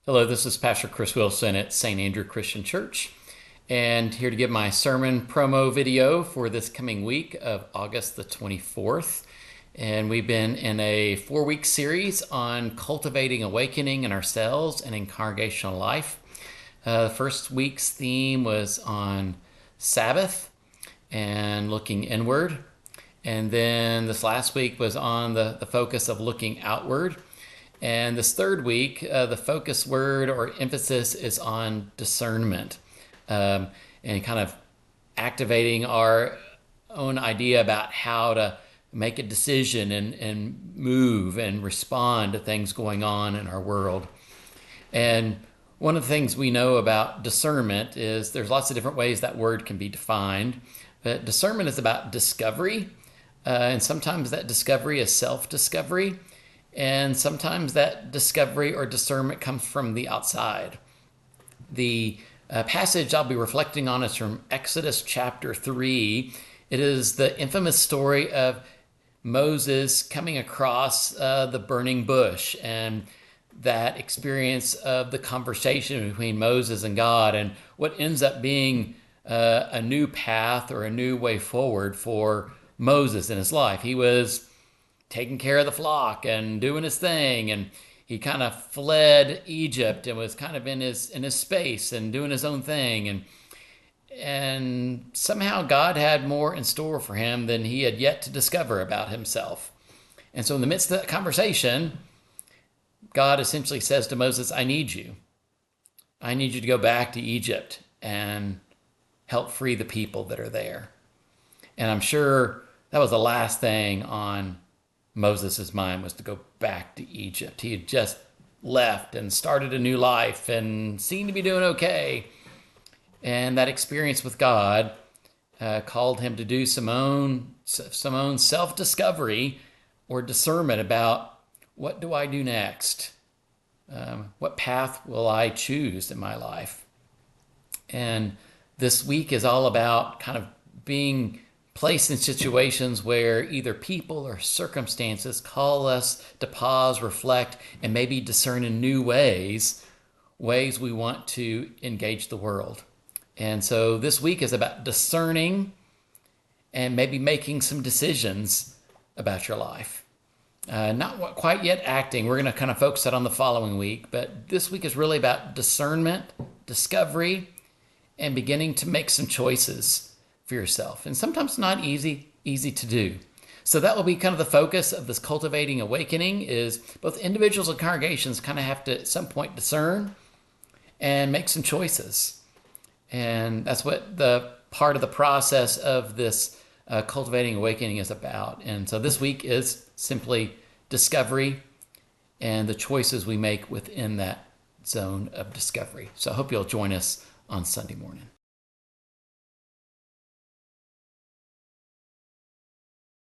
Hello, this is Pastor Chris Wilson at St. Andrew Christian Church, and here to give my sermon promo video for this coming week of August the 24th. And we've been in a 4-week series on cultivating awakening in ourselves and in congregational life. The first week's theme was on Sabbath and looking inward. And then this last week was on the focus of looking outward. And this third week, the focus word or emphasis is on discernment, and kind of activating our own idea about how to make a decision and move and respond to things going on in our world. And one of the things we know about discernment is there's lots of different ways that word can be defined. But discernment is about discovery, and sometimes that discovery is self-discovery. And sometimes that discovery or discernment comes from the outside. The passage I'll be reflecting on is from Exodus chapter 3. It is the infamous story of Moses coming across the burning bush and that experience of the conversation between Moses and God, and what ends up being a new path or a new way forward for Moses in his life. He was taking care of the flock and doing his thing, and he kind of fled Egypt and was kind of in his space and doing his own thing, and somehow God had more in store for him than he had yet to discover about himself. And so in the midst of that conversation, God essentially says to Moses, I need you to go back to Egypt and help free the people that are there. And I'm sure that was the last thing on Moses' mind, was to go back to Egypt. He had just left and started a new life and seemed to be doing okay. And that experience with God called him to do some own self-discovery or discernment about, what do I do next? What path will I choose in my life? And this week is all about kind of being placed in situations where either people or circumstances call us to pause, reflect, and maybe discern in new ways we want to engage the world. And so this week is about discerning and maybe making some decisions about your life. Not quite yet acting. We're going to kind of focus that on the following week, but this week is really about discernment, discovery, and beginning to make some choices for yourself. And sometimes not easy to do. So that will be kind of the focus of this cultivating awakening, is both individuals and congregations kind of have to at some point discern and make some choices. And that's what the part of the process of this cultivating awakening is about. And so this week is simply discovery and the choices we make within that zone of discovery. So I hope you'll join us on Sunday morning.